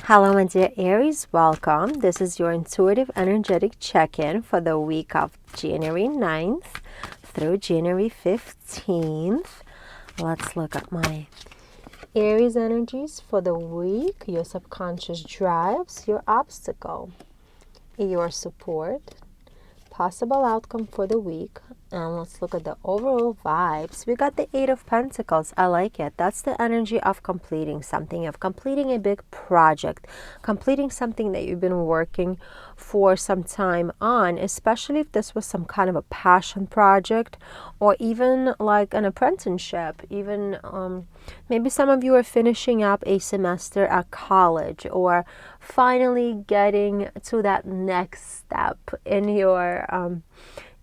Hello, my dear Aries. Welcome. This is your intuitive energetic check-in for the week of January 9th through January 15th. Let's look at my Aries energies for the week. Your subconscious drives, your obstacle, your support, possible outcome for the week. And let's look at the overall vibes. We got the Eight of Pentacles. I like it. That's the energy of completing something, of completing a big project, completing something that you've been working for some time on, especially if this was some kind of a passion project or even like an apprenticeship. Even maybe some of you are finishing up a semester at college or finally getting to that next step in your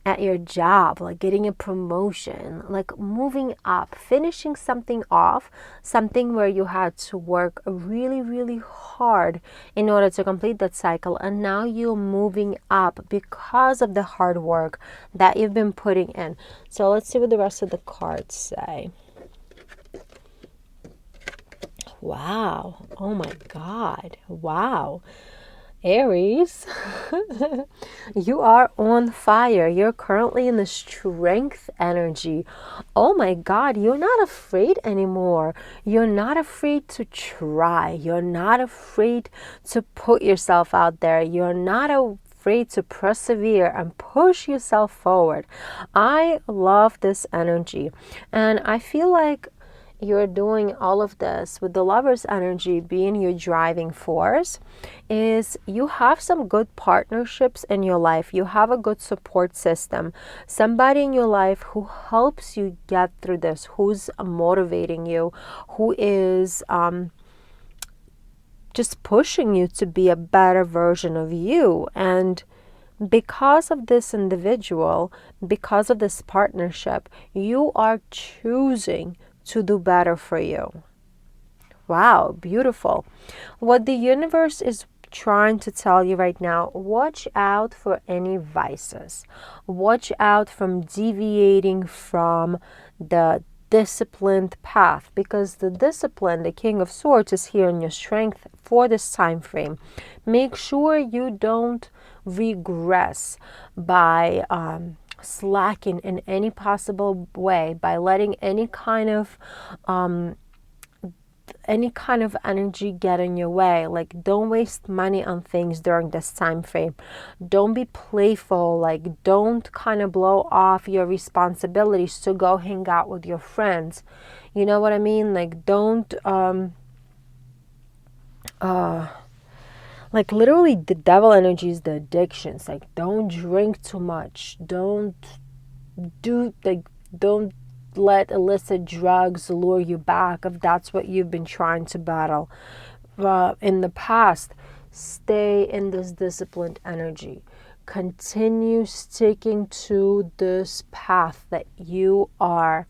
at your job, like getting a promotion, like moving up, finishing something off, something where you had to work really, really hard in order to complete that cycle. And now you're moving up because of the hard work that you've been putting in. So let's see what the rest of the cards say. Wow. Oh my God. Wow. Aries, you are on fire. You're currently in the strength energy. Oh my God, you're not afraid anymore. You're not afraid to try. You're not afraid to put yourself out there. You're not afraid to persevere and push yourself forward. I love this energy. And I feel like you're doing all of this with the Lover's energy being your driving force. Is you have some good partnerships in your life. You have a good support system. Somebody in your life who helps you get through this, who's motivating you, who is just pushing you to be a better version of you. And because of this individual, because of this partnership, you are choosing to do better for you. Wow, beautiful. What the universe is trying to tell you right now, watch out for any vices. Watch out from deviating from the disciplined path, because the discipline, the King of Swords, is here in your strength for this time frame. Make sure you don't regress by slacking in any possible way, by letting any kind of energy get in your way. Like, don't waste money on things during this time frame. Don't be playful. Like, don't kind of blow off your responsibilities to go hang out with your friends. You know what I mean? Like, don't like, literally, the devil energy is the addictions. Like, don't drink too much. Don't let illicit drugs lure you back if that's what you've been trying to battle in the past. Stay in this disciplined energy. Continue sticking to this path that you are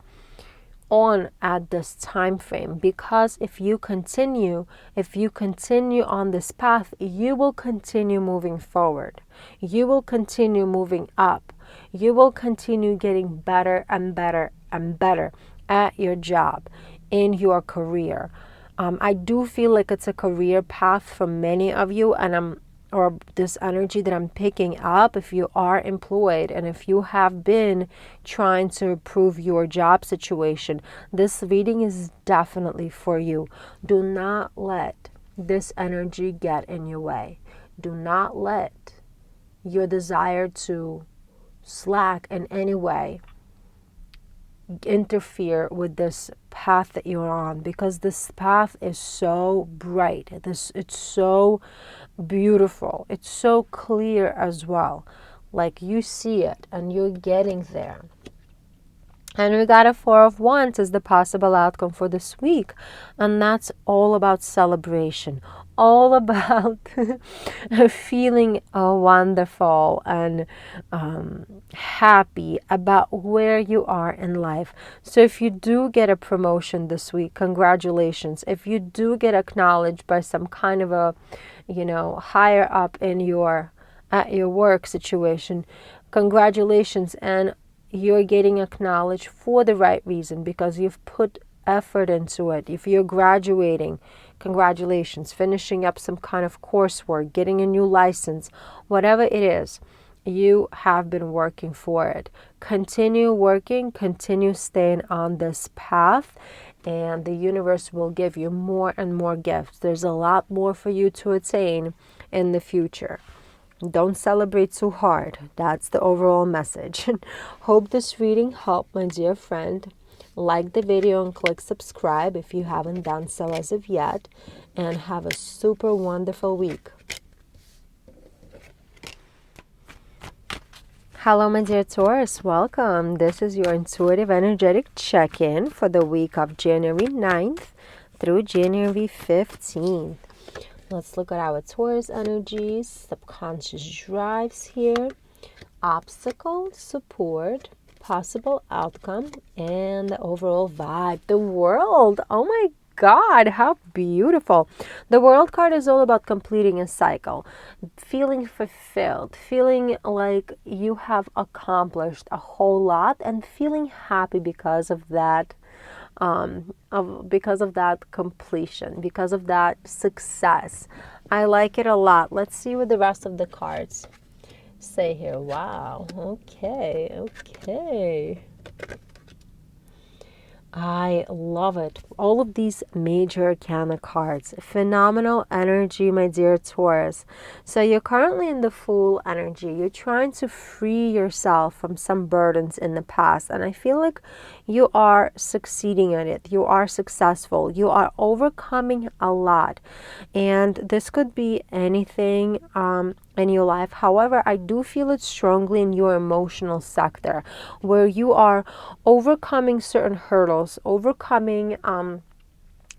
on at this time frame, because if you continue on this path, you will continue moving forward. You will continue moving up. You will continue getting better and better and better at your job, in your career. I do feel like it's a career path for many of you, and or this energy that I'm picking up, if you are employed and if you have been trying to improve your job situation, this reading is definitely for you. Do not let this energy get in your way. Do not let your desire to slack in any way interfere with this path that you're on, because this path is so bright. It's so beautiful. It's so clear as well. Like, you see it and you're getting there. And we got a Four of Wands as the possible outcome for this week. And that's all about celebration. All about feeling wonderful and happy about where you are in life. So if you do get a promotion this week, congratulations. If you do get acknowledged by some kind of a, higher up in at your work situation, congratulations. And you're getting acknowledged for the right reason, because you've put effort into it. If you're graduating, congratulations, finishing up some kind of coursework, getting a new license, whatever it is, you have been working for it. Continue working, continue staying on this path, and the universe will give you more and more gifts. There's a lot more for you to attain in the future. Don't celebrate too hard. That's the overall message. Hope this reading helped, my dear friend. Like the video and click subscribe if you haven't done so as of yet. And have a super wonderful week. Hello, my dear Taurus. Welcome. This is your intuitive energetic check-in for the week of January 9th through January 15th. Let's look at our Taurus energies, subconscious drives here, obstacle, support, possible outcome, and the overall vibe. The World. Oh my God, how beautiful. The World card is all about completing a cycle, feeling fulfilled, feeling like you have accomplished a whole lot, and feeling happy because of that. Because of that completion, because of that success. I like it a lot. Let's see what the rest of the cards say here. Wow. Okay. I love it. All of these major arcana cards. Phenomenal energy, my dear Taurus. So you're currently in the Fool energy. You're trying to free yourself from some burdens in the past. And I feel like you are succeeding at it. You are successful. You are overcoming a lot. And this could be anything in your life. However, I do feel it strongly in your emotional sector, where you are overcoming certain hurdles, overcoming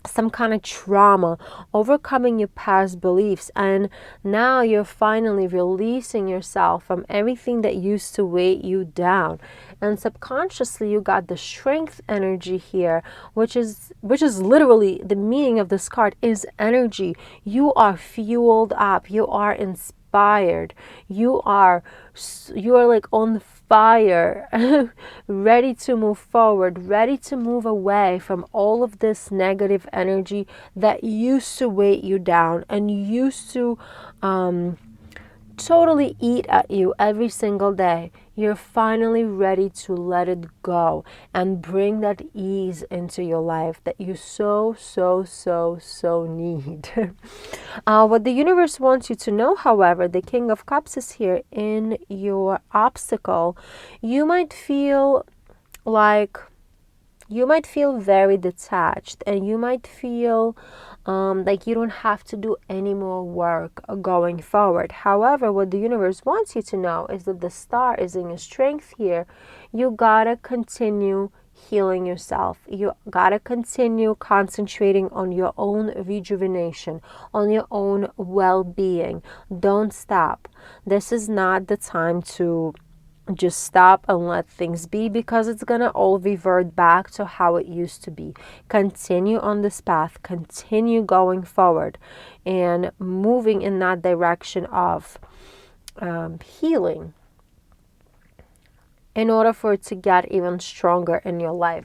some kind of trauma, overcoming your past beliefs, and now you're finally releasing yourself from everything that used to weigh you down. And subconsciously you got the Strength energy here, which is literally the meaning of this card is energy. You are fueled up, you are inspired, you are like on fire, ready to move forward, ready to move away from all of this negative energy that used to weigh you down and used to totally eat at you every single day. You're finally ready to let it go and bring that ease into your life that you so need. What the universe wants you to know, however, the King of Cups is here in your obstacle. You might feel very detached, and you might feel like you don't have to do any more work going forward. However, what the universe wants you to know is that the star is in your Strength here. You gotta continue healing yourself. You gotta continue concentrating on your own rejuvenation, on your own well-being. Don't stop. This is not the time to just stop and let things be, because it's gonna all revert back to how it used to be. Continue on this path, continue going forward and moving in that direction of healing in order for it to get even stronger in your life.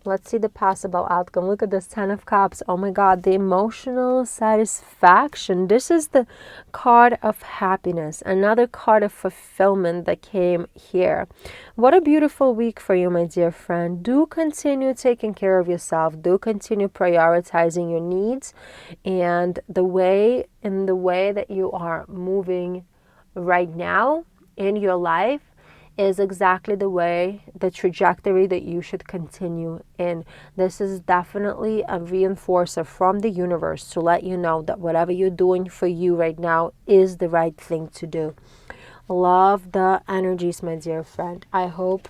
Let's see the possible outcome. Look at this 10 of Cups. Oh my God, the emotional satisfaction. This is the card of happiness, another card of fulfillment that came here. What a beautiful week for you, my dear friend. Do continue taking care of yourself. Do continue prioritizing your needs, and the way that you are moving right now in your life is exactly the trajectory that you should continue in. This is definitely a reinforcer from the universe to let you know that whatever you're doing for you right now is the right thing to do. Love the energies, my dear friend. I hope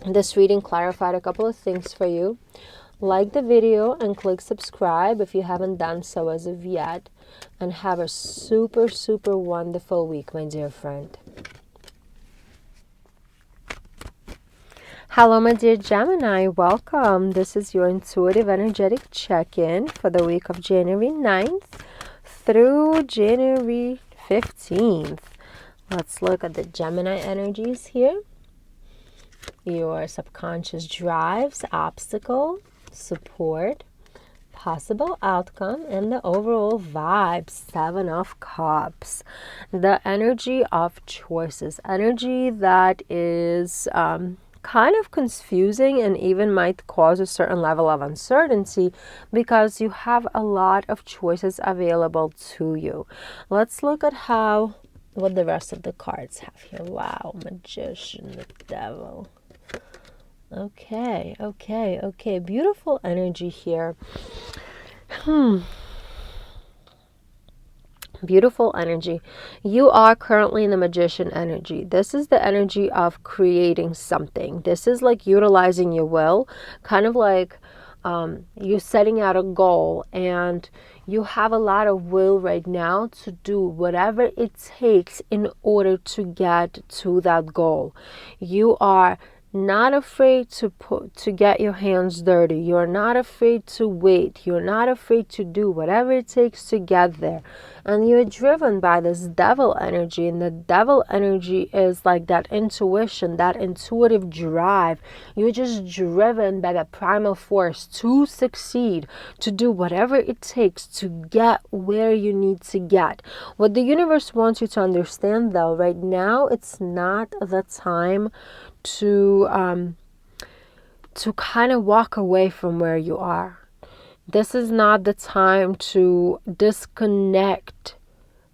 this reading clarified a couple of things for you. Like the video and click subscribe if you haven't done so as of yet. And have a super wonderful week, my dear friend. Hello, my dear Gemini. Welcome. This is your intuitive energetic check-in for the week of January 9th through January 15th. Let's look at the Gemini energies here. Your subconscious drives, obstacle, support, possible outcome and the overall vibe. 7 of Cups. The energy of choices. Energy that is kind of confusing and even might cause a certain level of uncertainty because you have a lot of choices available to you. Let's look at what the rest of the cards have here. Wow, Magician, the Devil. Okay. Beautiful energy here. Beautiful energy. You are currently in the Magician energy. This is the energy of creating something. This is like utilizing your will, kind of like you setting out a goal, and you have a lot of will right now to do whatever it takes in order to get to that goal. You are not afraid to get your hands dirty. You're not afraid to wait. You're not afraid to do whatever it takes to get there. And you're driven by this devil energy. And the devil energy is like that intuition, that intuitive drive. You're just driven by the primal force to succeed, to do whatever it takes to get where you need to get. What the universe wants you to understand, though, right now, it's not the time to kind of walk away from where you are. This is not the time to disconnect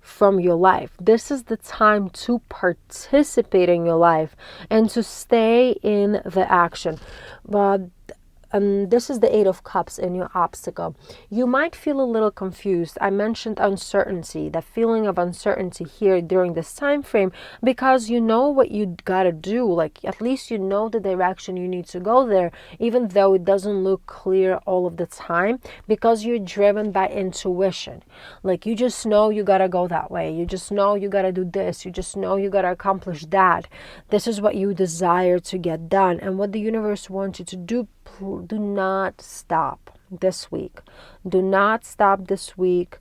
from your life. This is the time to participate in your life and to stay in the action. But this is the 8 of Cups in your obstacle. You might feel a little confused. I mentioned uncertainty, the feeling of uncertainty here during this time frame, because you know what you gotta do. Like, at least you know the direction you need to go there, even though it doesn't look clear all of the time, because you're driven by intuition. Like, you just know you gotta go that way. You just know you gotta do this. You just know you gotta accomplish that. This is what you desire to get done. And what the universe wants you to do, do not stop this week. Do not stop this week.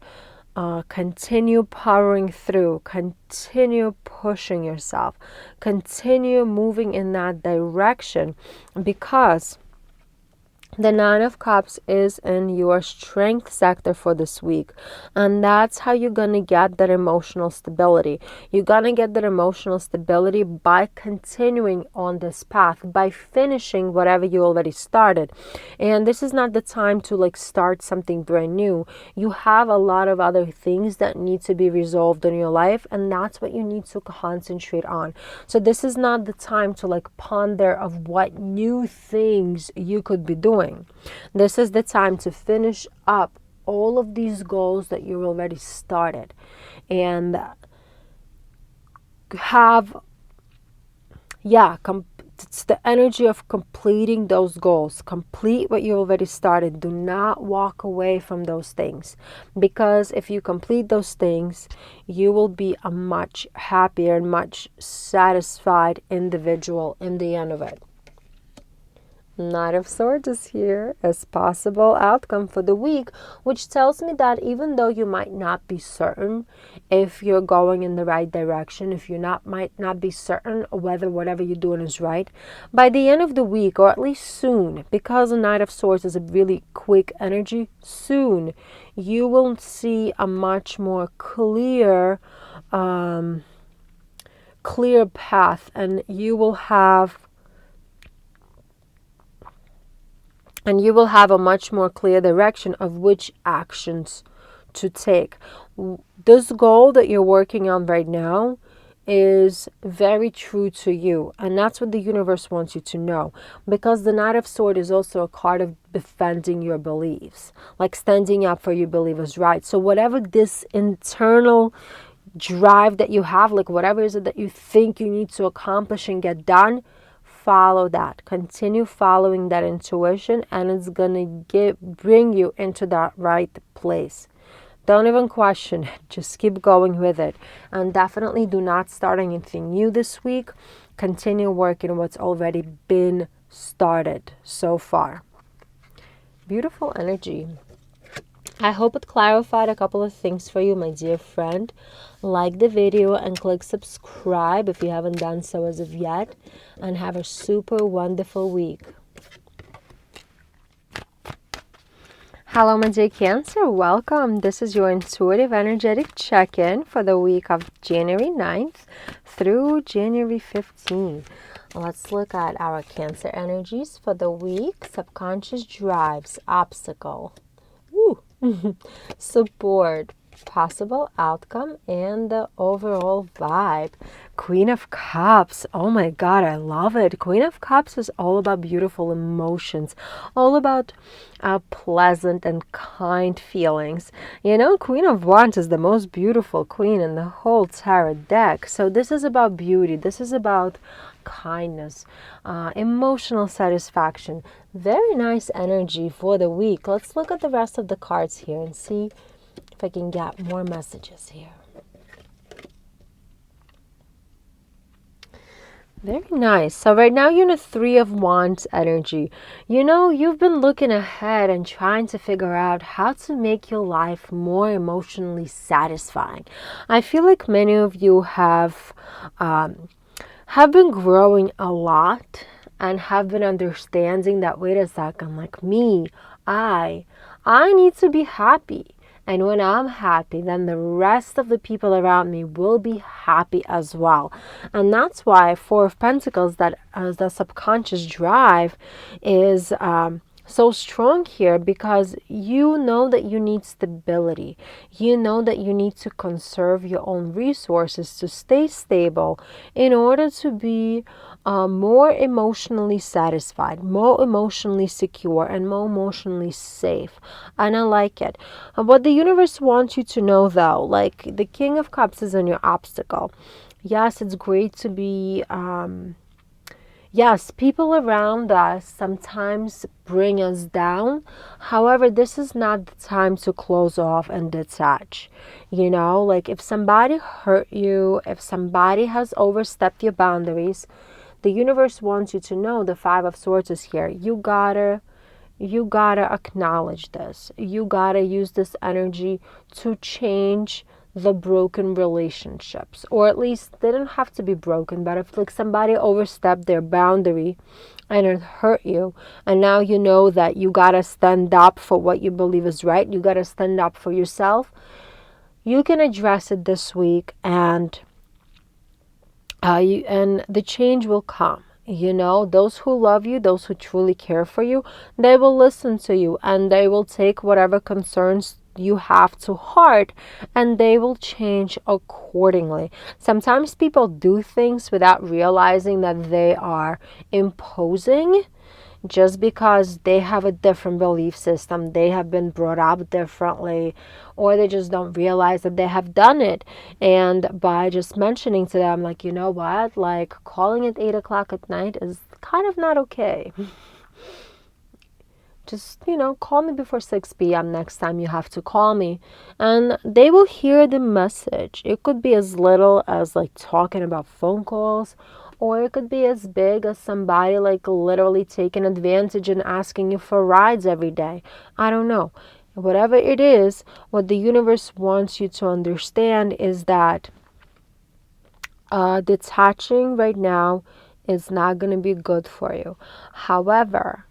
Continue powering through. Continue pushing yourself. Continue moving in that direction, because the 9 of Cups is in your strength sector for this week. And that's how you're going to get that emotional stability. You're going to get that emotional stability by continuing on this path, by finishing whatever you already started. And this is not the time to like start something brand new. You have a lot of other things that need to be resolved in your life, and that's what you need to concentrate on. So this is not the time to like ponder of what new things you could be doing. This is the time to finish up all of these goals that you already started, and it's the energy of completing those goals. Complete what you already started. Do not walk away from those things, because if you complete those things, you will be a much happier and much satisfied individual in the end of it. Knight of Swords is here as possible outcome for the week, which tells me that even though you might not be certain if you're going in the right direction, if you might not be certain whether whatever you're doing is right, by the end of the week, or at least soon, because the Knight of Swords is a really quick energy, soon you will see a much more clear path, and you will have a much more clear direction of which actions to take. This goal that you're working on right now is very true to you, and that's what the universe wants you to know, because the Knight of Swords is also a card of defending your beliefs, like standing up for your beliefs, right? So whatever this internal drive that you have, like whatever is it that you think you need to accomplish and get done, follow that. Continue following that intuition, and it's gonna bring you into that right place. Don't even question it. Just keep going with it. And definitely do not start anything new this week. Continue working what's already been started so far. Beautiful energy. I hope it clarified a couple of things for you, my dear friend. Like the video and click subscribe if you haven't done so as of yet. And have a super wonderful week. Hello, my dear Cancer. Welcome. This is your intuitive energetic check-in for the week of January 9th through January 15th. Let's look at our Cancer energies for the week. Subconscious drives, obstacle, support, possible outcome, and the overall vibe. Queen of Cups. Oh my God, I love it. Queen of Cups is all about beautiful emotions, all about pleasant and kind feelings. You know, Queen of Wands is the most beautiful queen in the whole tarot deck. So this is about beauty. This is about kindness, emotional satisfaction. Very nice energy for the week. Let's look at the rest of the cards here and see if I can get more messages here. Very nice. So right now you're in a Three of Wands energy. You know, you've been looking ahead and trying to figure out how to make your life more emotionally satisfying. I feel like many of you have been growing a lot and have been understanding that, wait a second, like me, I need to be happy. And when I'm happy, then the rest of the people around me will be happy as well. And that's why Four of Pentacles, that the subconscious drive, is so strong here, because you know that you need stability. You know that you need to conserve your own resources to stay stable in order to be more emotionally satisfied, more emotionally secure, and more emotionally safe. And I like it. What the universe wants you to know, though, like the King of Cups is on your obstacle. Yes, it's great to be... Yes, people around us sometimes bring us down. However, this is not the time to close off and detach. You know, like if somebody hurt you, if somebody has overstepped your boundaries, the universe wants you to know, the Five of Swords is here. You gotta acknowledge this. You gotta use this energy to change the broken relationships, or at least they don't have to be broken, but if like somebody overstepped their boundary and it hurt you, and now you know that you gotta stand up for what you believe is right, you gotta stand up for yourself, you can address it this week, and the change will come. You know, those who love you, those who truly care for you, they will listen to you, and they will take whatever concerns you have to heart, and they will change accordingly. Sometimes people do things without realizing that they are imposing, just because they have a different belief system, they have been brought up differently, or they just don't realize that they have done it. And by just mentioning to them, like, you know what, like calling at 8 o'clock at night is kind of not okay. Just, you know, call me before 6 p.m. next time you have to call me. And they will hear the message. It could be as little as like talking about phone calls, or it could be as big as somebody like literally taking advantage and asking you for rides every day. I don't know. Whatever it is, what the universe wants you to understand is that detaching right now is not going to be good for you. However,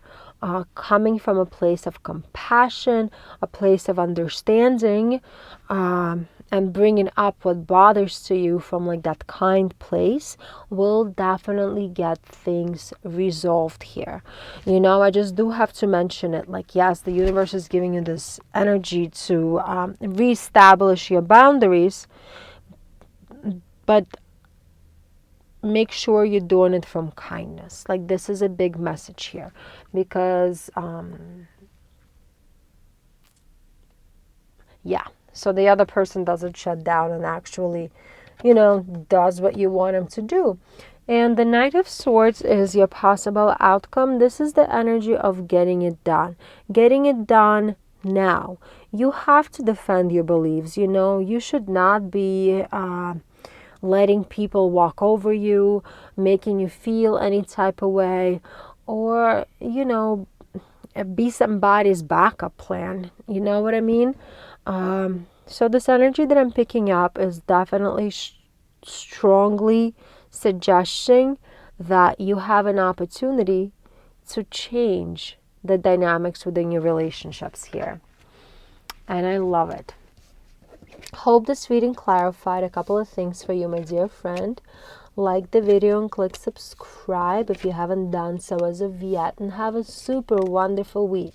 coming from a place of compassion, a place of understanding, and bringing up what bothers to you from like that kind place will definitely get things resolved here. You know, I just do have to mention it. Like, yes, the universe is giving you this energy to reestablish your boundaries, but make sure you're doing it from kindness. Like, this is a big message here, because so the other person doesn't shut down and actually, you know, does what you want him to do. And the Knight of Swords is your possible outcome. This is the energy of getting it done now. You have to defend your beliefs. You know, you should not be letting people walk over you, making you feel any type of way, or, you know, be somebody's backup plan. You know what I mean? So this energy that I'm picking up is definitely strongly suggesting that you have an opportunity to change the dynamics within your relationships here. And I love it. Hope this reading clarified a couple of things for you, my dear friend. Like the video and click subscribe if you haven't done so as of yet. And have a super wonderful week.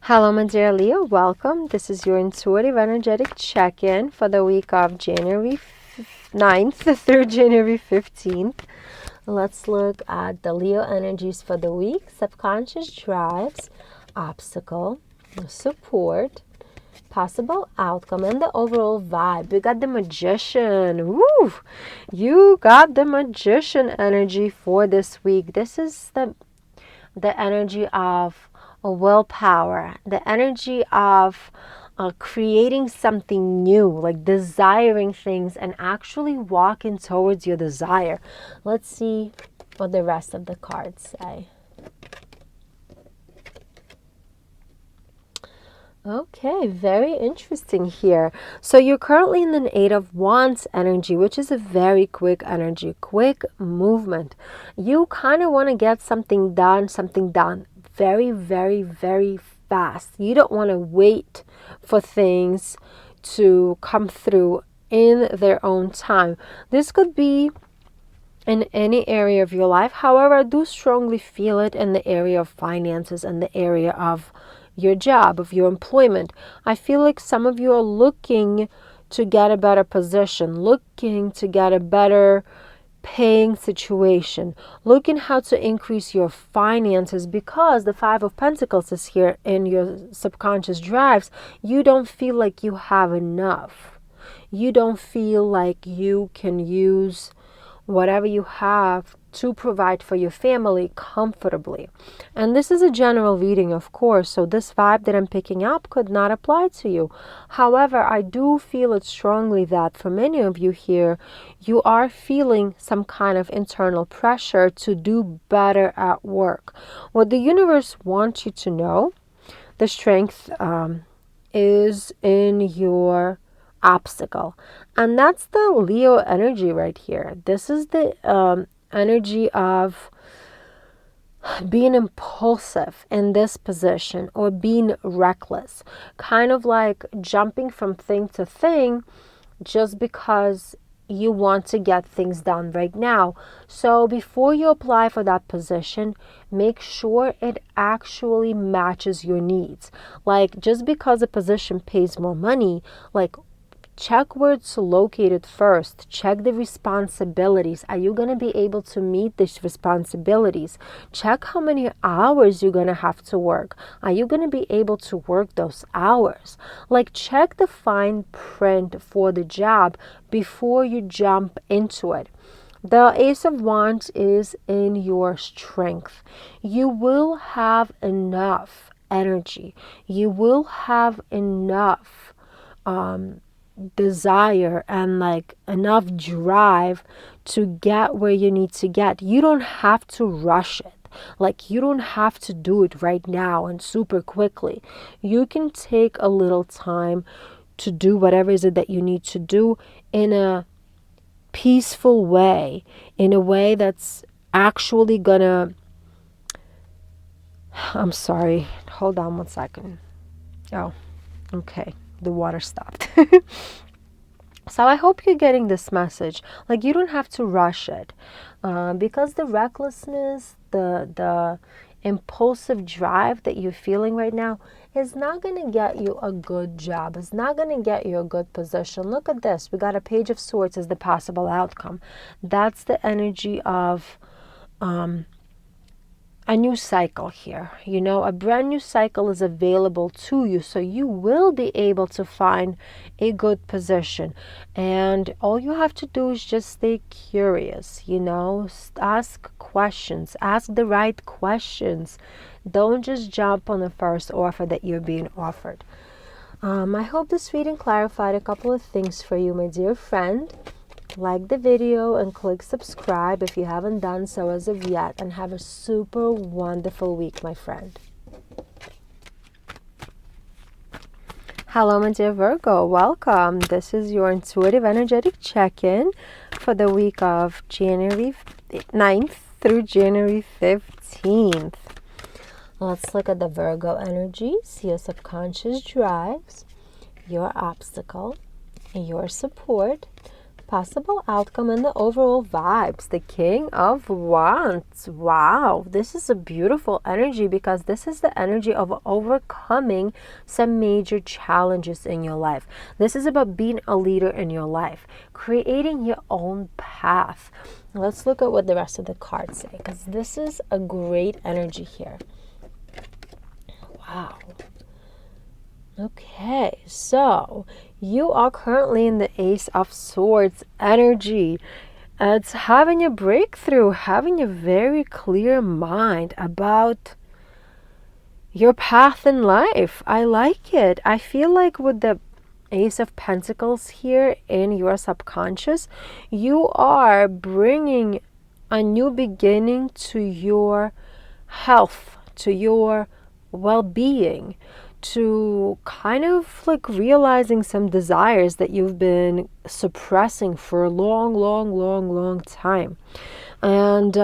Hello, my dear Leo. Welcome. This is your intuitive energetic check-in for the week of January 9th through January 15th. Let's look at the Leo energies for the week. Subconscious drives, obstacle, support, possible outcome, and the overall vibe. We got the Magician. Woo! You got the Magician energy for this week. This is the energy of willpower, the energy of creating something new, like desiring things and actually walking towards your desire. Let's see what the rest of the cards say. Okay, very interesting here. So you're currently in the Eight of Wands energy, which is a very quick energy, quick movement. You kind of want to get something done very, very, very fast. You don't want to wait for things to come through in their own time. This could be in any area of your life. However, I do strongly feel it in the area of finances and the area of your job, of your employment. I feel like some of you are looking to get a better position, looking to get a better paying situation, looking how to increase your finances, because the Five of Pentacles is here in your subconscious drives. You don't feel like you have enough. You don't feel like you can use whatever you have to provide for your family comfortably. And this is a general reading, of course, so this vibe that I'm picking up could not apply to you. However, I do feel it strongly that for many of you here, you are feeling some kind of internal pressure to do better at work. What the universe wants you to know, the strength is in your obstacle. And that's the Leo energy right here. This is the energy of being impulsive in this position, or being reckless, kind of like jumping from thing to thing just because you want to get things done right now. So before you apply for that position, make sure it actually matches your needs. Like, just because a position pays more money, like, check where it's located first. Check the responsibilities. Are you going to be able to meet these responsibilities? Check how many hours you're going to have to work. Are you going to be able to work those hours? Like, check the fine print for the job before you jump into it. The Ace of Wands is in your strength. You will have enough energy. You will have enough desire and like enough drive to get where you need to get. You don't have to rush it. Like, you don't have to do it right now and super quickly. You can take a little time to do whatever is it that you need to do in a peaceful way, in a way that's actually gonna... I'm sorry, hold on 1 second. Oh, okay. The water stopped. So I hope you're getting this message. Like, you don't have to rush it, because the recklessness, the impulsive drive that you're feeling right now is not going to get you a good job. It's not going to get you a good position. Look at this. We got a Page of Swords as the possible outcome. That's the energy of a new cycle here. You know, a brand new cycle is available to you, so you will be able to find a good position. And all you have to do is just stay curious, you know, ask questions, ask the right questions. Don't just jump on the first offer that you're being offered. I hope this reading clarified a couple of things for you, my dear friend. Like the video and click subscribe if you haven't done so as of yet, and have a super wonderful week, my friend. Hello, my dear Virgo. Welcome. This is your intuitive energetic check-in for the week of January 9th through January 15th. Let's look at the Virgo energies, your subconscious drives, your obstacle, your support, possible outcome, and the overall vibes. The King of Wands. Wow, this is a beautiful energy because this is the energy of overcoming some major challenges in your life. This is about being a leader in your life, creating your own path. Let's look at what the rest of the cards say, because this is a great energy here. Wow. Okay, so you are currently in the Ace of Swords energy. It's having a breakthrough, having a very clear mind about your path in life. I like it. I feel like with the Ace of Pentacles here in your subconscious, you are bringing a new beginning to your health, to your well-being, to kind of like realizing some desires that you've been suppressing for a long time. And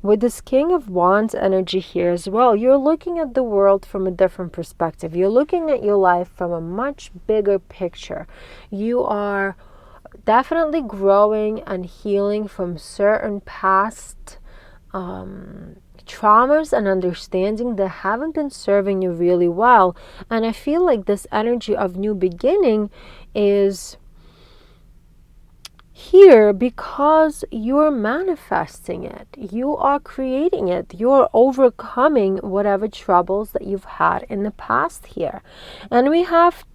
with this King of Wands energy here as well, you're looking at the world from a different perspective. You're looking at your life from a much bigger picture. You are definitely growing and healing from certain past traumas and understanding that haven't been serving you really well. And I feel like this energy of new beginning is here because you're manifesting it. You are creating it. You're overcoming whatever troubles that you've had in the past here. And we have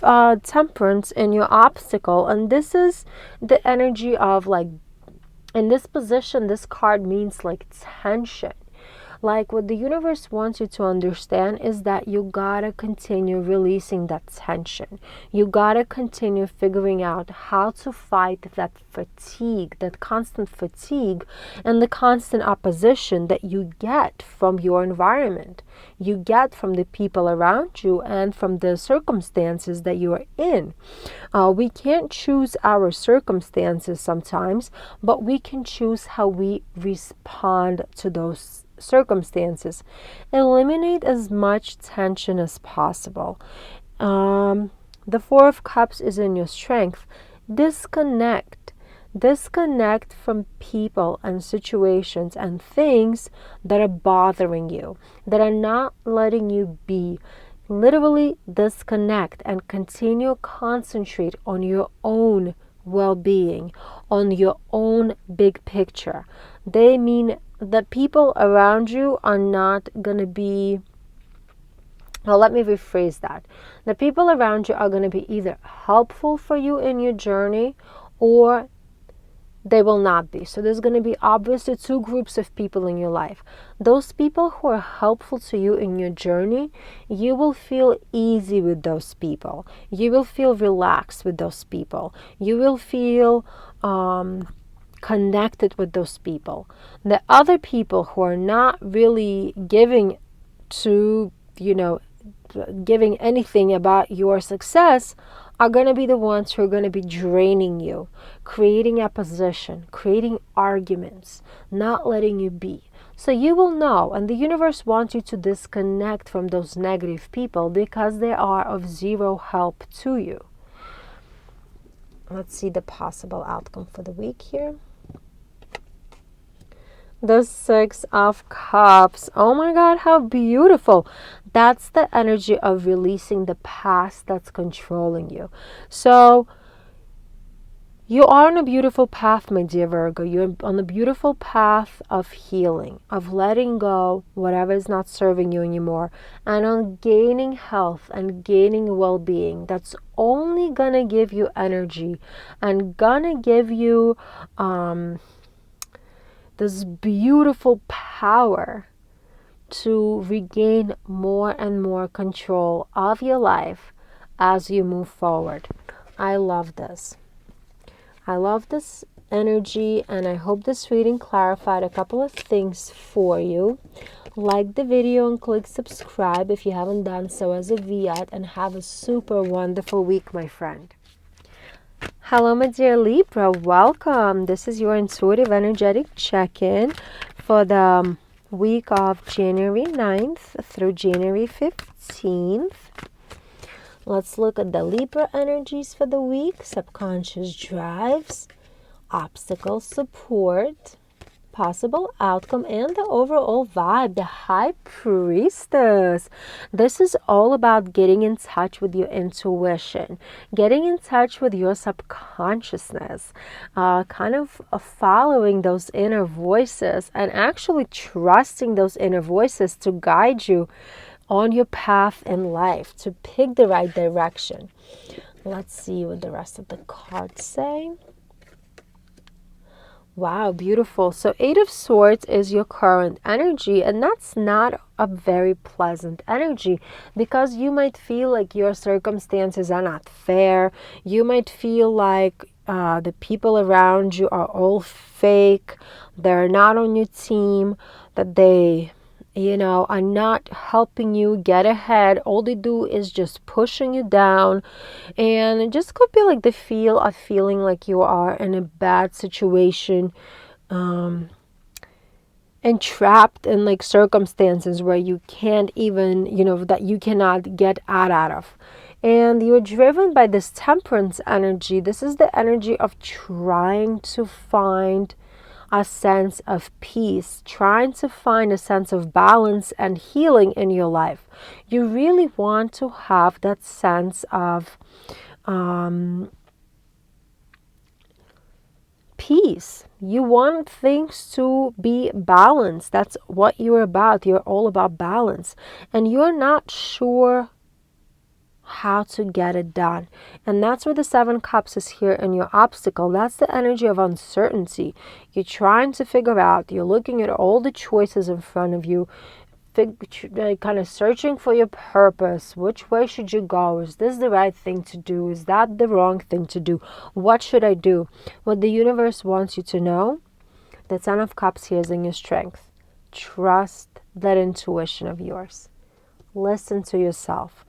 Temperance in your obstacle. And this is the energy of like, in this position, this card means like tension. Like what the universe wants you to understand is that you gotta continue releasing that tension. You gotta continue figuring out how to fight that fatigue, that constant fatigue, and the constant opposition that you get from your environment. You get from the people around you and from the circumstances that you are in. We can't choose our circumstances sometimes, but we can choose how we respond to those circumstances. Eliminate as much tension as possible. The Four of Cups is in your strength. Disconnect from people and situations and things that are bothering you, that are not letting you be. Literally disconnect and continue concentrate on your own well-being, on your own big picture. They mean the people around you are not going to be, well, let me rephrase that. The people around you are going to be either helpful for you in your journey or they will not be. So there's going to be obviously two groups of people in your life. Those people who are helpful to you in your journey, you will feel easy with those people. You will feel relaxed with those people. You will feel connected with those people. The other people who are not really giving anything about your success are going to be the ones who are going to be draining you, creating opposition, creating arguments, not letting you be. So you will know, and the universe wants you to disconnect from those negative people because they are of zero help to you. Let's see the possible outcome for the week here. The Six of Cups. Oh my God, how beautiful. That's the energy of releasing the past that's controlling you. So you are on a beautiful path, my dear Virgo. You're on a beautiful path of healing, of letting go whatever is not serving you anymore, and on gaining health and gaining well-being. That's only gonna give you energy and gonna give you this beautiful power to regain more and more control of your life as you move forward. I love this. I love this energy, and I hope this reading clarified a couple of things for you. Like the video and click subscribe if you haven't done so as of yet, and have a super wonderful week, my friend. Hello, my dear Libra. Welcome. This is your intuitive energetic check-in for the week of January 9th through January 15th. Let's look at the Libra energies for the week. Subconscious drives, obstacle support, possible outcome, and the overall vibe, the High Priestess. This is all about getting in touch with your intuition, getting in touch with your subconsciousness, kind of following those inner voices and actually trusting those inner voices to guide you on your path in life, to pick the right direction. Let's see what the rest of the cards say. Wow, beautiful. So 8 of Swords is your current energy, and that's not a very pleasant energy because you might feel like your circumstances are not fair. You might feel like the people around you are all fake. They're not on your team, that they are not helping you get ahead. All they do is just pushing you down. And it just could be like the feel of feeling like you are in a bad situation, and trapped in like circumstances where you can't even, that you cannot get out of. And you're driven by this Temperance energy. This is the energy of trying to find a sense of peace, trying to find a sense of balance and healing in your life. You really want to have that sense of peace. You want things to be balanced. That's what you're about. You're all about balance. And you're not sure how to get it done. And that's where the 7 Cups is here in your obstacle. That's the energy of uncertainty. You're trying to figure out, you're looking at all the choices in front of you, kind of searching for your purpose. Which way should you go? Is this the right thing to do? Is that the wrong thing to do? What should I do? What the universe wants you to know, the 10 of Cups here is in your strength. Trust that intuition of yours. Listen to yourself.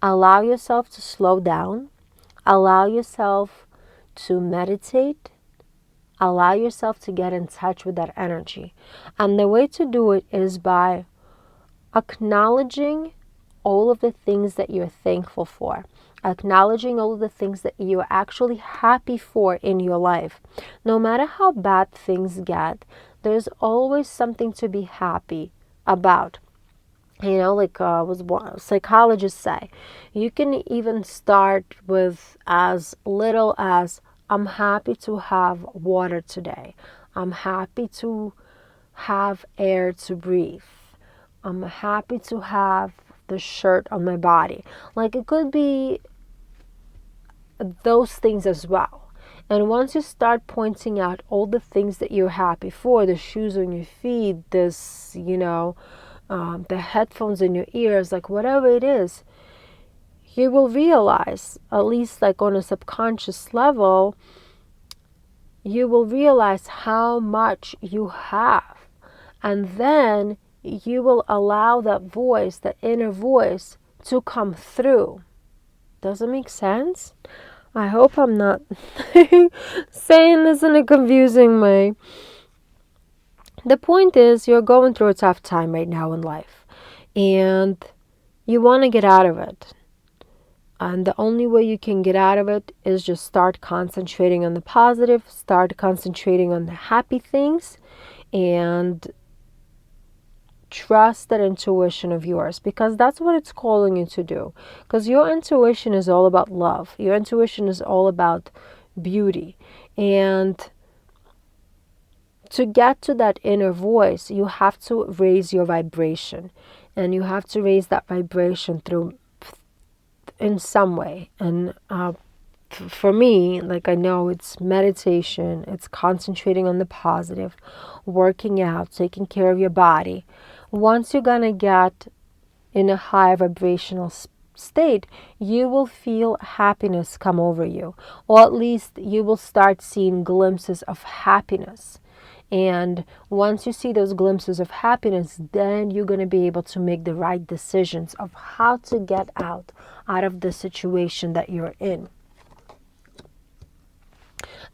Allow yourself to slow down. Allow yourself to meditate. Allow yourself to get in touch with that energy. And the way to do it is by acknowledging all of the things that you're thankful for. Acknowledging all of the things that you're actually happy for in your life. No matter how bad things get, there's always something to be happy about. Like what psychologists say, you can even start with as little as, I'm happy to have water today. I'm happy to have air to breathe. I'm happy to have the shirt on my body. Like, it could be those things as well. And once you start pointing out all the things that you're happy for, the shoes on your feet, this, the headphones in your ears, like whatever it is, you will realize, at least like on a subconscious level, you will realize how much you have. And then you will allow that voice, that inner voice, to come through. Does it make sense? I hope I'm not saying this in a confusing way. The point is, you're going through a tough time right now in life, and you want to get out of it. And the only way you can get out of it is just start concentrating on the positive, start concentrating on the happy things, and trust that intuition of yours, because that's what it's calling you to do. Because your intuition is all about love. Your intuition is all about beauty. And to get to that inner voice, you have to raise your vibration. And you have to raise that vibration through, in some way. And for me, like, I know it's meditation, it's concentrating on the positive, working out, taking care of your body. Once you're going to get in a high vibrational state, you will feel happiness come over you. Or at least you will start seeing glimpses of happiness. And once you see those glimpses of happiness, then you're going to be able to make the right decisions of how to get out of the situation that you're in.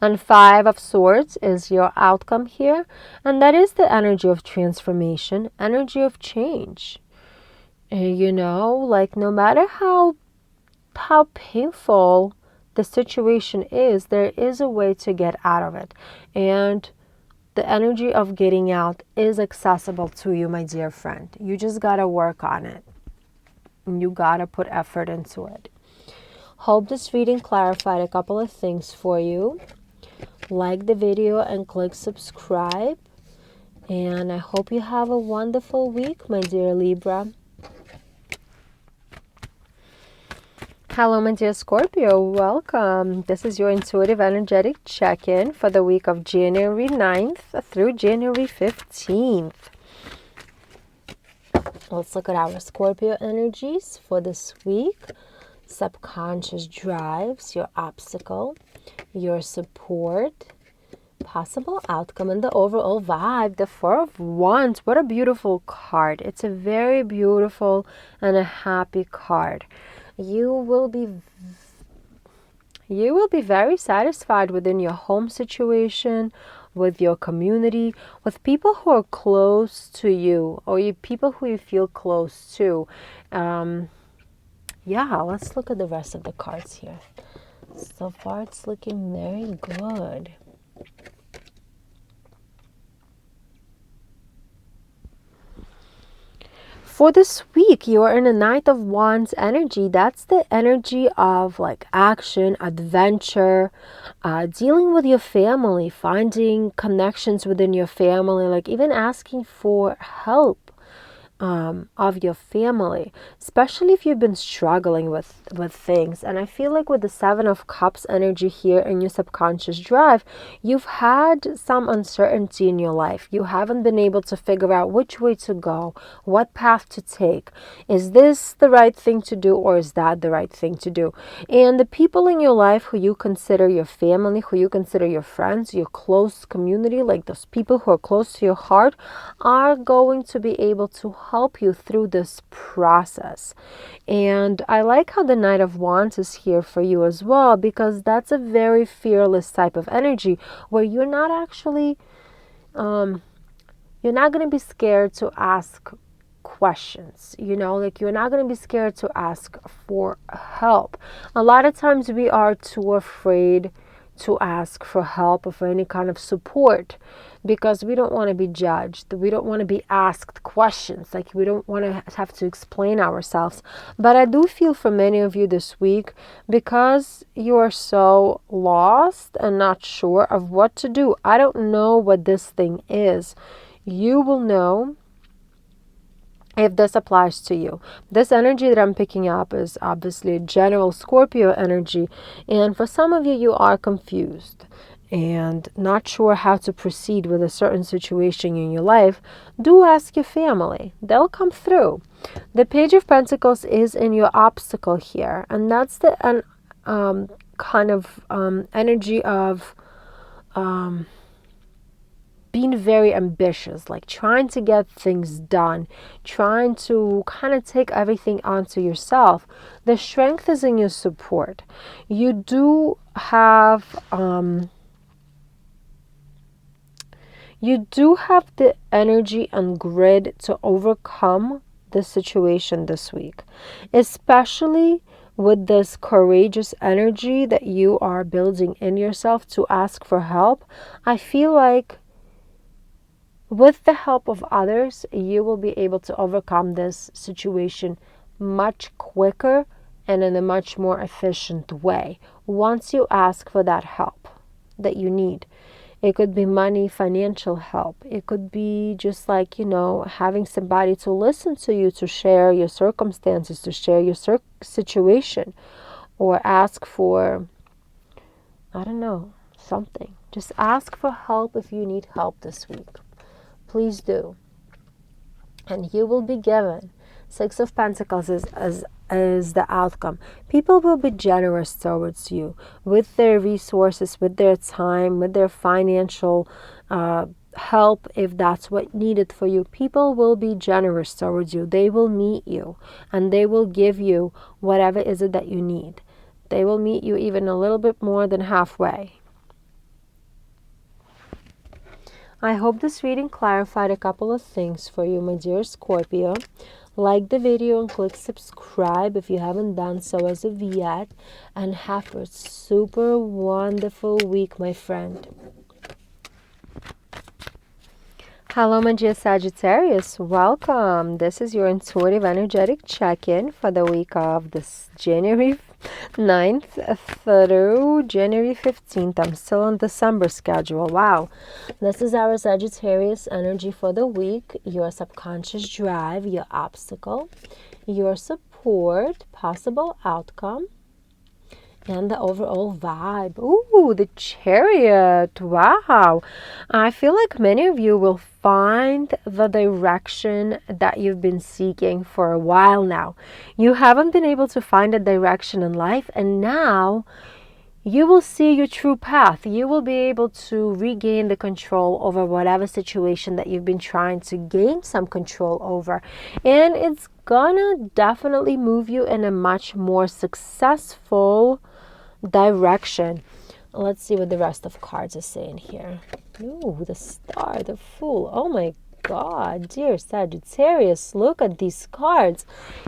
And 5 of Swords is your outcome here. And that is the energy of transformation, energy of change. You know, like no matter how painful the situation is, there is a way to get out of it. And the energy of getting out is accessible to you, my dear friend. You just got to work on it. You got to put effort into it. Hope this reading clarified a couple of things for you. Like the video and click subscribe. And I hope you have a wonderful week, my dear Libra. Hello, my dear Scorpio. Welcome. This is your intuitive energetic check-in for the week of January 9th through January 15th. Let's look at our Scorpio energies for this week. Subconscious drives, your obstacle, your support, possible outcome, and the overall vibe. The Four of Wands. What a beautiful card. It's a very beautiful and a happy card. You will be very satisfied within your home situation, with your community, with people who are close to you, or people who you feel close to. Yeah, let's look at the rest of the cards here. So far, it's looking very good. For this week, you are in a Knight of Wands energy. That's the energy of like action, adventure, dealing with your family, finding connections within your family, like even asking for help of your family, especially if you've been struggling with things. And I feel like with the Seven of Cups energy here in your subconscious drive, you've had some uncertainty in your life. You haven't been able to figure out which way to go, what path to take. Is this the right thing to do, or is that the right thing to do? And the people in your life who you consider your family, who you consider your friends, your close community, like those people who are close to your heart, are going to be able to help you through this process. And I like how the Knight of Wands is here for you as well, because that's a very fearless type of energy where you're not actually you're not going to be scared to ask questions, you know, like you're not going to be scared to ask for help. A lot of times we are too afraid to ask for help or for any kind of support because we don't want to be judged. We don't want to be asked questions. Like we don't want to have to explain ourselves. But I do feel for many of you this week, because you are so lost and not sure of what to do. I don't know what this thing is. You will know if this applies to you. This energy that I'm picking up is obviously a general Scorpio energy. And for some of you, you are confused and not sure how to proceed with a certain situation in your life. Do ask your family. They'll come through. The Page of Pentacles is in your obstacle here. And that's the kind of energy of being very ambitious, like trying to get things done, trying to kind of take everything onto yourself. The strength is in your support. You do have the energy and grit to overcome the situation this week, especially with this courageous energy that you are building in yourself to ask for help. I feel like with the help of others, you will be able to overcome this situation much quicker and in a much more efficient way once you ask for that help that you need. It could be money, financial help. It could be just like, you know, having somebody to listen to you, to share your circumstances, to share your situation, or ask for, I don't know, something. Just ask for help if you need help this week. Please do. And you will be given. Six of Pentacles is the outcome. People will be generous towards you with their resources, with their time, with their financial help, if that's what needed for you. People will be generous towards you. They will meet you and they will give you whatever is it that you need. They will meet you even a little bit more than halfway. I hope this reading clarified a couple of things for you, my dear Scorpio. Like the video and click subscribe if you haven't done so as of yet. And have a super wonderful week, my friend. Hello, my dear Sagittarius. Welcome. This is your intuitive energetic check-in for the week of this January 9th through January 15th. I'm still on December schedule. Wow. This is our Sagittarius energy for the week. Your subconscious drive, your obstacle, your support, possible outcome, and the overall vibe. Ooh, the Chariot. Wow. I feel like many of you will find the direction that you've been seeking for a while now. You haven't been able to find a direction in life, and now you will see your true path. You will be able to regain the control over whatever situation that you've been trying to gain some control over. And it's gonna definitely move you in a much more successful direction. Let's see what the rest of cards are saying here. Ooh, the Star, the Fool. Oh my God, dear Sagittarius, look at these cards.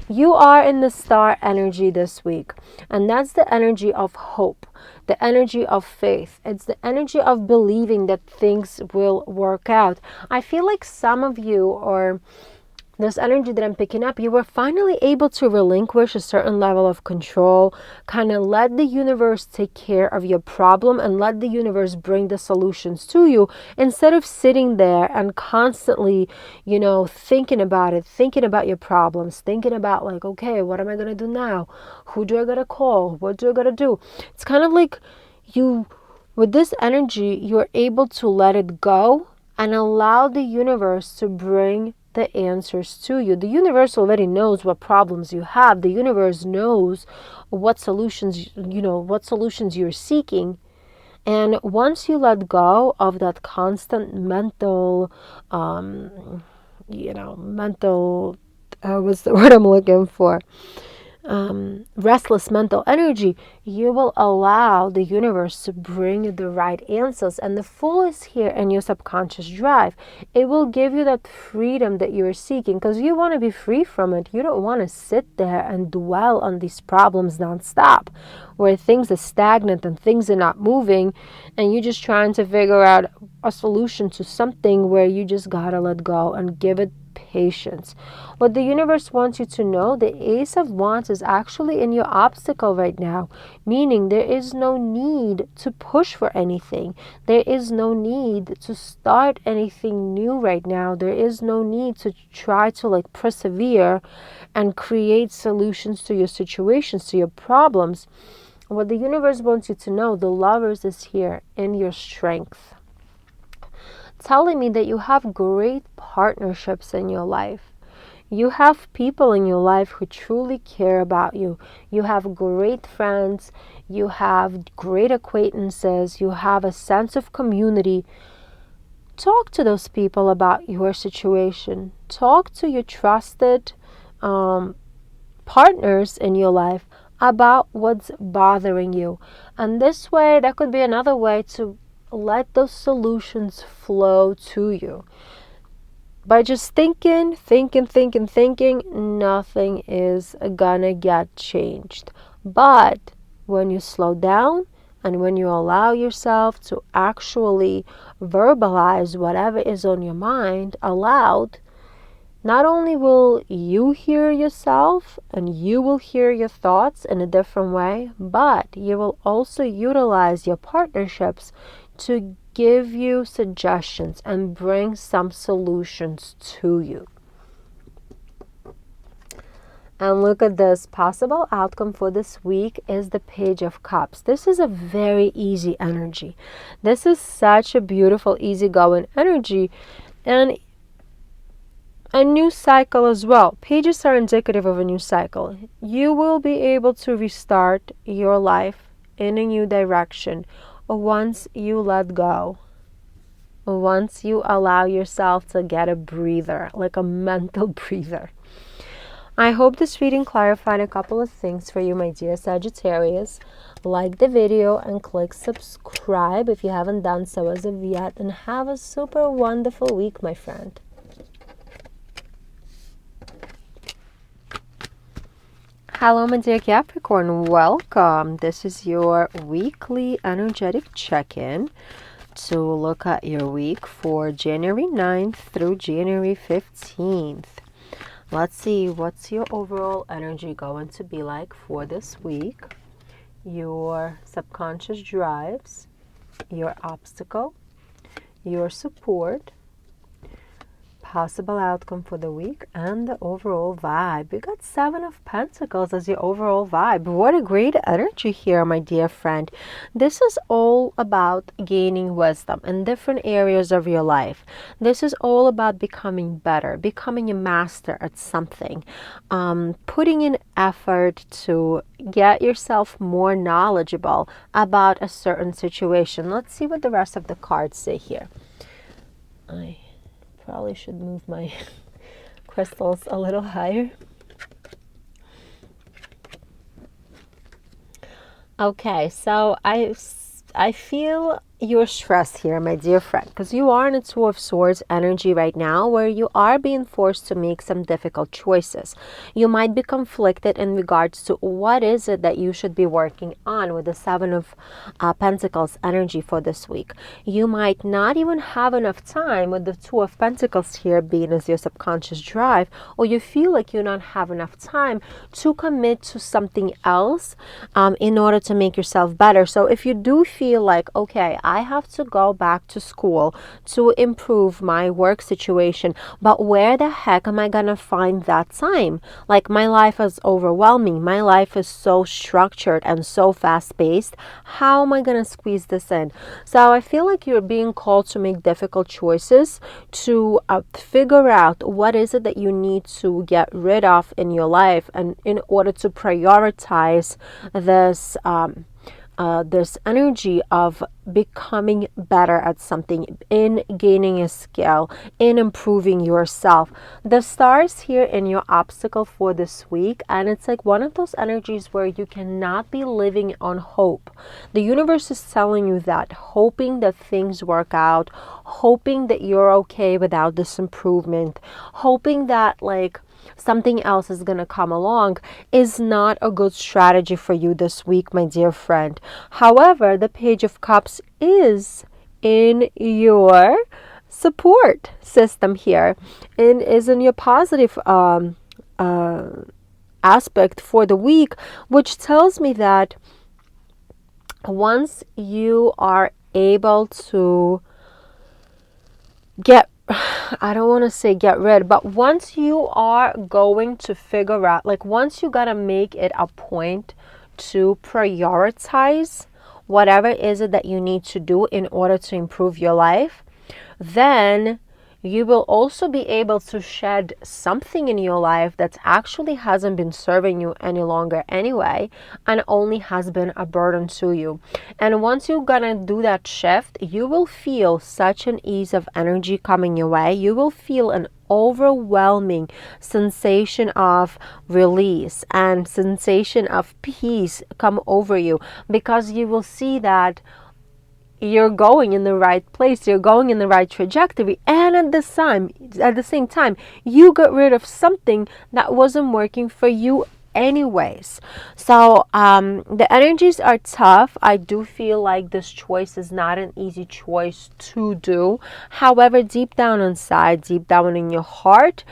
You are in the Star energy this week, and that's the energy of hope, the energy of faith. It's the energy of believing that things will work out. I feel like some of you, or this energy that I'm picking up, you were finally able to relinquish a certain level of control, kind of let the universe take care of your problem and let the universe bring the solutions to you, instead of sitting there and constantly, thinking about it, thinking about your problems, thinking about like, okay, what am I going to do now? Who do I got to call? What do I got to do? It's kind of like with this energy, you're able to let it go and allow the universe to bring the answers to you. The universe already knows what problems you have. The universe knows what solutions you're seeking. And once you let go of that constant mental, what's the word I'm looking for? Restless mental energy, you will allow the universe to bring you the right answers. And the Fool is here in your subconscious drive. It will give you that freedom that you're seeking, because you want to be free from it. You don't want to sit there and dwell on these problems nonstop, where things are stagnant and things are not moving, and you're just trying to figure out a solution to something where you just gotta let go and give it patience. What the universe wants you to know, the Ace of Wands is actually in your obstacle right now, meaning there is no need to push for anything. There is no need to start anything new right now. There is no need to try to persevere and create solutions to your situations, to your problems. What the universe wants you to know, the Lovers is here in your strength, telling me that you have great partnerships in your life. You have people in your life who truly care about you. You have great friends. You have great acquaintances. You have a sense of community. Talk to those people about your situation. Talk to your trusted partners in your life about what's bothering you. And this way, that could be another way to let those solutions flow to you. By just thinking, nothing is gonna get changed. But when you slow down and when you allow yourself to actually verbalize whatever is on your mind aloud, not only will you hear yourself and you will hear your thoughts in a different way, but you will also utilize your partnerships to give you suggestions and bring some solutions to you. And look at this. Possible outcome for this week is the Page of Cups. This is a very easy energy. This is such a beautiful, easygoing energy. And a new cycle as well. Pages are indicative of a new cycle. You will be able to restart your life in a new direction once you let go. Once you allow yourself to get a breather, like a mental breather. I hope this reading clarified a couple of things for you, my dear Sagittarius. Like the video and click subscribe if you haven't done so as of yet, and have a super wonderful week, my friend. Hello, my dear Capricorn. Welcome. This is your weekly energetic check-in to look at your week for January 9th through January 15th. Let's see what's your overall energy going to be like for this week. Your subconscious drives, your obstacle, your support, possible outcome for the week, and the overall vibe. We got 7 of Pentacles as your overall vibe. What a great energy here, my dear friend. This is all about gaining wisdom in different areas of your life. This is all about becoming better, becoming a master at something, putting in effort to get yourself more knowledgeable about a certain situation. Let's see what the rest of the cards say here. I probably should move my crystals a little higher. Okay, so I feel your stress here, my dear friend, because you are in a Two of Swords energy right now, where you are being forced to make some difficult choices. You might be conflicted in regards to what is it that you should be working on with the 7 of Pentacles energy for this week. You might not even have enough time with the 2 of Pentacles here being as your subconscious drive, or you feel like you don't have enough time to commit to something else in order to make yourself better. So if you do feel like, okay, I have to go back to school to improve my work situation, but where the heck am I gonna find that time? Like, my life is overwhelming. My life is so structured and so fast-paced. How am I gonna squeeze this in? So I feel like you're being called to make difficult choices, to figure out what is it that you need to get rid of in your life, and in order to prioritize this energy of becoming better at something, in gaining a skill, in improving yourself. The stars here in your obstacle for this week, and it's like one of those energies where you cannot be living on hope. The universe is telling you that, hoping that things work out, hoping that you're okay without this improvement, hoping that like something else is going to come along, is not a good strategy for you this week, my dear friend. However, the Page of Cups is in your support system here, and is in your positive aspect for the week, which tells me that once you are able to I don't want to say get rid, but once you are going to figure out, like once you got to make it a point to prioritize whatever is it that you need to do in order to improve your life, then you will also be able to shed something in your life that actually hasn't been serving you any longer anyway, and only has been a burden to you. And once you're gonna do that shift, you will feel such an ease of energy coming your way. You will feel an overwhelming sensation of release and sensation of peace come over you, because you will see that you're going in the right place, you're going in the right trajectory, and at the same time, you got rid of something that wasn't working for you anyways. So the energies are tough. I do feel like this choice is not an easy choice to do. However, deep down inside, deep down in your heart,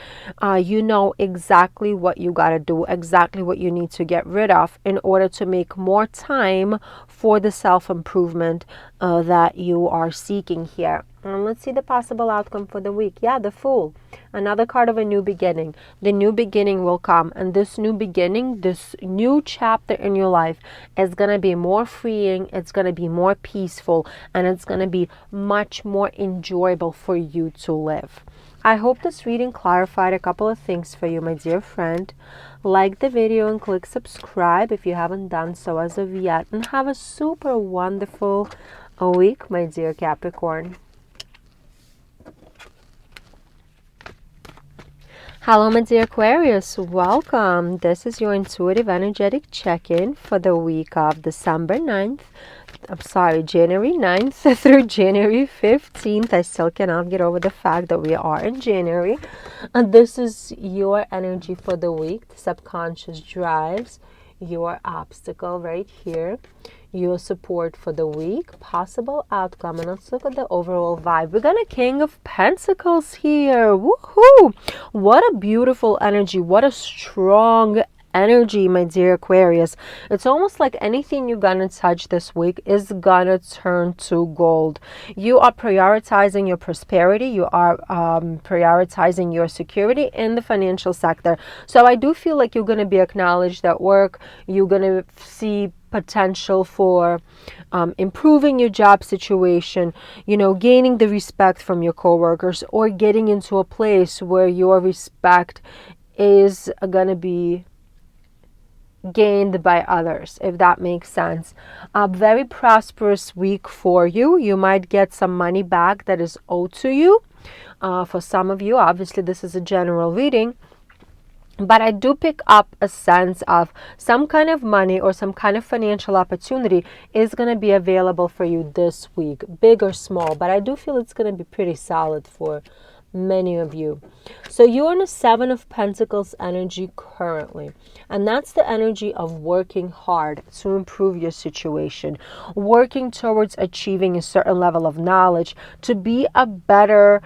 you know exactly what you got to do, exactly what you need to get rid of in order to make more time for the self-improvement that you are seeking here. And let's see the possible outcome for the week. Yeah, the Fool. Another card of a new beginning. The new beginning will come. And this new beginning, this new chapter in your life is going to be more freeing. It's going to be more peaceful. And it's going to be much more enjoyable for you to live. I hope this reading clarified a couple of things for you, my dear friend. Like the video and click subscribe if you haven't done so as of yet. And have a super wonderful week, my dear Capricorn. Hello, my dear Aquarius. Welcome. This is your intuitive energetic check-in for the week of January 9th through January 15th. I still cannot get over the fact that we are in January. And this is your energy for the week. The subconscious drives your obstacle right here. Your support for the week, possible outcome, and let's look at the overall vibe. We got a King of Pentacles here. Woohoo! What a beautiful energy. What a strong energy, my dear Aquarius. It's almost like anything you're gonna touch this week is gonna turn to gold. You are prioritizing your prosperity. You are prioritizing your security in the financial sector. So I do feel like you're gonna be acknowledged at work. You're gonna see potential for improving your job situation, gaining the respect from your coworkers, or getting into a place where your respect is going to be gained by others, if that makes sense. A very prosperous week for you. You might get some money back that is owed to you. For some of you, obviously this is a general reading, but I do pick up a sense of some kind of money or some kind of financial opportunity is going to be available for you this week, big or small. But I do feel it's going to be pretty solid for many of you. So you're in a Seven of Pentacles energy currently. And that's the energy of working hard to improve your situation, working towards achieving a certain level of knowledge, to be a better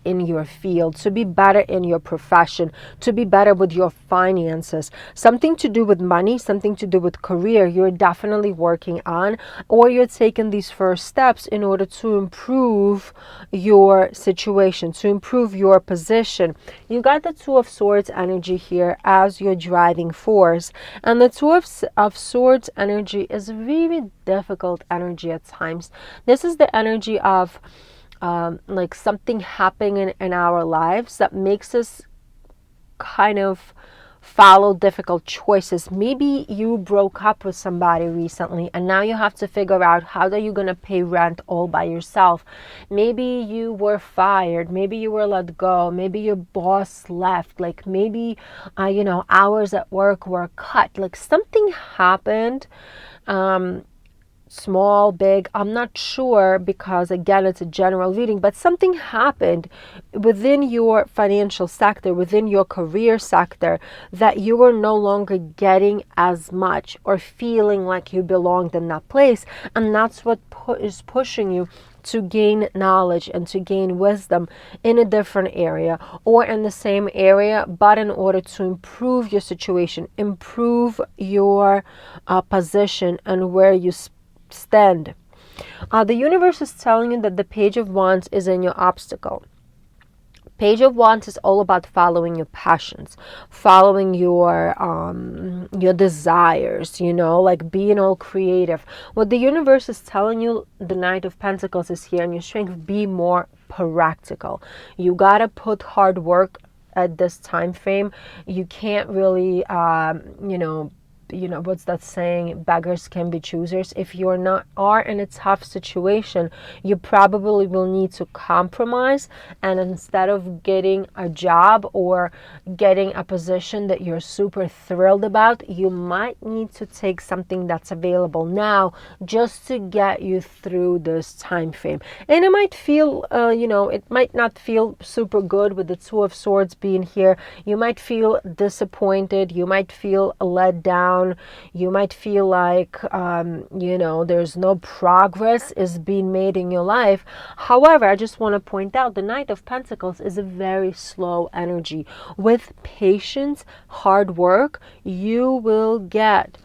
in your field, to be better in your profession, to be better with your finances, something to do with money, something to do with career. You're definitely working on, or you're taking these first steps in order to improve your situation, to improve your position. You got the Two of Swords energy here as your driving force, and the Two of Swords energy is a very difficult energy at times. This is the energy of like something happening in our lives that makes us kind of follow difficult choices. Maybe you broke up with somebody recently and now you have to figure out how are you going to pay rent all by yourself. Maybe you were fired, maybe you were let go, maybe your boss left, like maybe hours at work were cut, like something happened. Small, big, I'm not sure, because again it's a general reading, but something happened within your financial sector, within your career sector, that you were no longer getting as much or feeling like you belonged in that place, and that's what is pushing you to gain knowledge and to gain wisdom in a different area or in the same area, but in order to improve your situation, improve your position and where you stand. The universe is telling you that the Page of Wands is in your obstacle. Page of Wands is all about following your passions, following your desires, like being all creative. What the universe is telling you, the Knight of Pentacles is here, and your strength, be more practical. You gotta put hard work at this time frame. You can't really what's that saying, beggars can be choosers. If you're not are in a tough situation, you probably will need to compromise, and instead of getting a job or getting a position that you're super thrilled about, you might need to take something that's available now just to get you through this time frame. And it might feel it might not feel super good with the Two of Swords being here. You might feel disappointed, you might feel let down. You might feel like, there's no progress is being made in your life. However, I just want to point out the Knight of Pentacles is a very slow energy. With patience, hard work, you will get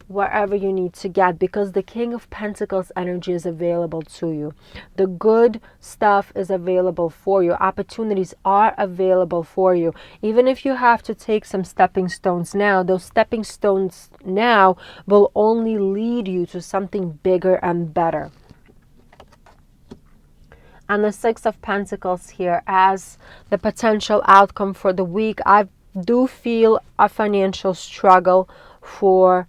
wherever you need to get, because the King of Pentacles energy is available to you. The good stuff is available for you. Opportunities are available for you. Even if you have to take some stepping stones now, those stepping stones now will only lead you to something bigger and better. And the Six of Pentacles here as the potential outcome for the week. I do feel a financial struggle for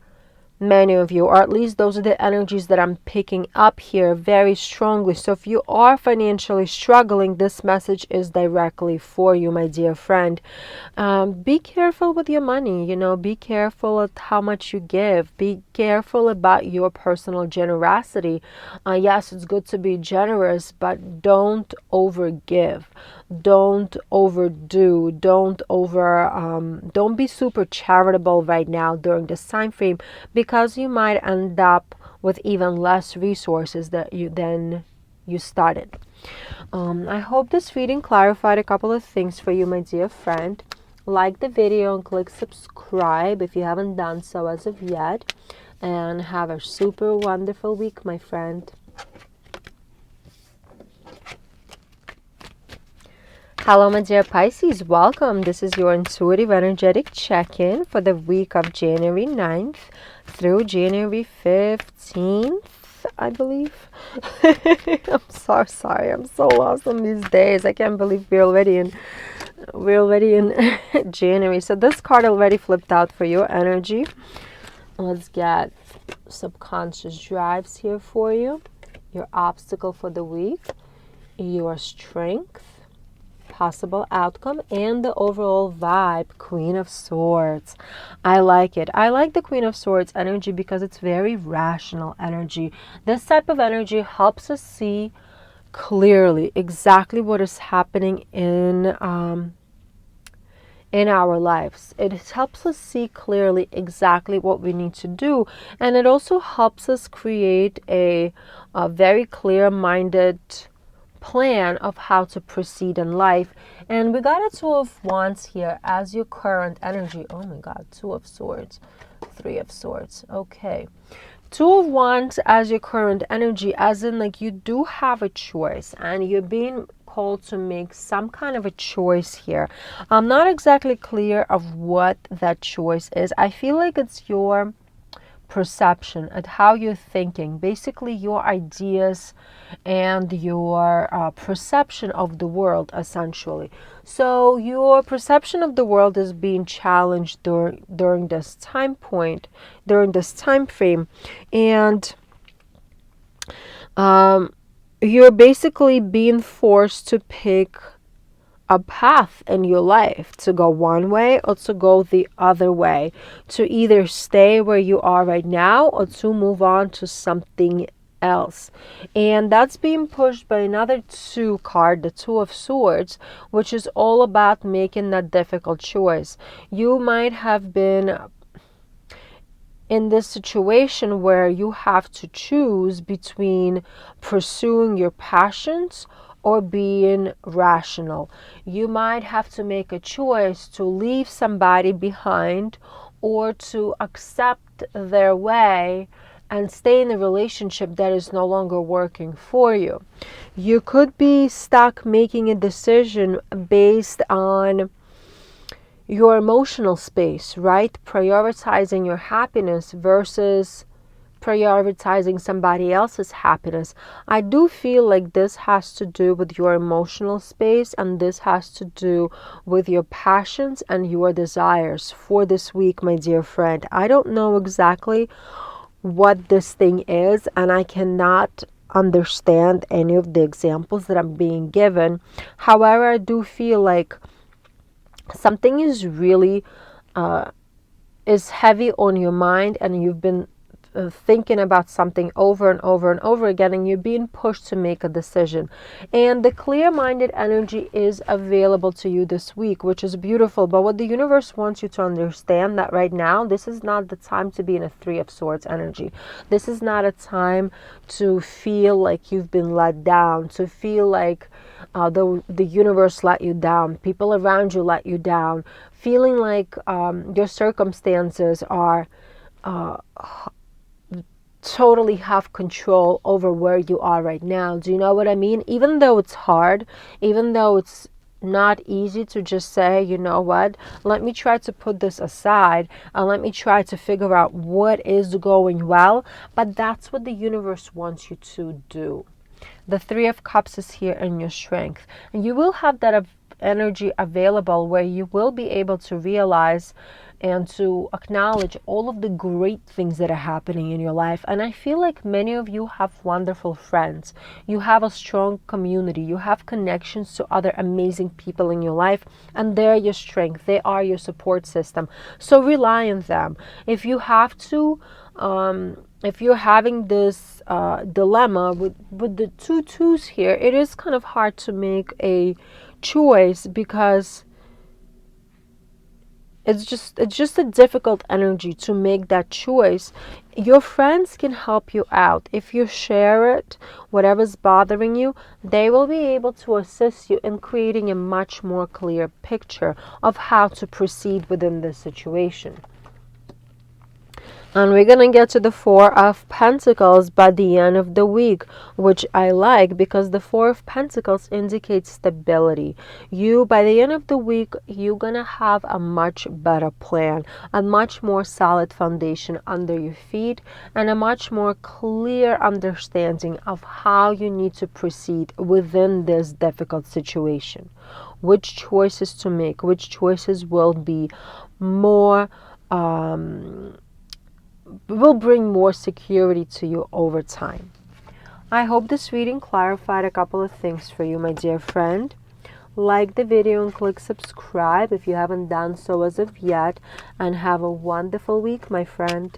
many of you, or at least those are the energies that I'm picking up here very strongly. So if you are financially struggling, this message is directly for you, my dear friend. Be careful with your money, be careful of how much you give. Be careful about your personal generosity. Yes, it's good to be generous, but don't overgive. Don't overdo. Don't be super charitable right now during this time frame, because you might end up with even less resources than you started. I hope this reading clarified a couple of things for you, my dear friend. Like the video and click subscribe if you haven't done so as of yet. And have a super wonderful week, my friend. Hello, my dear Pisces. Welcome. This is your intuitive energetic check-in for the week of January 9th through January 15th, I believe. I'm so sorry. I'm so lost on these days. I can't believe we're already in January. So this card already flipped out for your energy. Let's get subconscious drives here for you. Your obstacle for the week, your strength, possible outcome, and the overall vibe. Queen of Swords. I like it. I like the Queen of Swords energy because it's very rational energy. This type of energy helps us see clearly exactly what is happening in our lives. It helps us see clearly exactly what we need to do, and it also helps us create a very clear-minded plan of how to proceed in life. And we got a Two of Wands here as your current energy. Oh my God, Two of Swords, Three of Swords. Okay. Two of Wands as your current energy, as in like you do have a choice and you're being called to make some kind of a choice here. I'm not exactly clear of what that choice is. I feel like it's your perception at how you're thinking, basically your ideas and your perception of the world, essentially. So your perception of the world is being challenged during this time point, during this time frame, and you're basically being forced to pick a path in your life, to go one way or to go the other way, to either stay where you are right now or to move on to something else. And that's being pushed by another two card, the Two of Swords, which is all about making that difficult choice. You might have been in this situation where you have to choose between pursuing your passions or being rational. You might have to make a choice to leave somebody behind or to accept their way and stay in a relationship that is no longer working for you. You could be stuck making a decision based on your emotional space, right? Prioritizing your happiness versus prioritizing somebody else's happiness. I do feel like this has to do with your emotional space, and this has to do with your passions and your desires for this week, my dear friend. I don't know exactly what this thing is, and I cannot understand any of the examples that I'm being given. However, I do feel like something is really is heavy on your mind, and you've been thinking about something over and over and over again, and you're being pushed to make a decision. And the clear-minded energy is available to you this week, which is beautiful. But what the universe wants you to understand, that right now, this is not the time to be in a Three of Swords energy. This is not a time to feel like you've been let down, to feel like the universe let you down, people around you let you down, feeling like your circumstances are totally have control over where you are right now. Do you know what I mean? Even though it's hard, even though it's not easy to just say, you know what, let me try to put this aside and let me try to figure out what is going well, but that's what the universe wants you to do. The Three of Cups is here in your strength, and you will have that energy available where you will be able to realize and to acknowledge all of the great things that are happening in your life. And I feel like many of you have wonderful friends. You have a strong community. You have connections to other amazing people in your life, and they're your strength. They are your support system. So rely on them. If you have to, if you're having this dilemma with the two twos here, it is kind of hard to make a choice because it's just a difficult energy to make that choice. Your friends can help you out. If you share it, whatever's bothering you, they will be able to assist you in creating a much more clear picture of how to proceed within this situation. And we're going to get to the Four of Pentacles by the end of the week, which I like because the Four of Pentacles indicates stability. By the end of the week, you're going to have a much better plan, a much more solid foundation under your feet, and a much more clear understanding of how you need to proceed within this difficult situation. Which choices to make, which choices will be more will bring more security to you over time. I hope this reading clarified a couple of things for you, my dear friend. Like the video and click subscribe if you haven't done so as of yet, and have a wonderful week, my friend.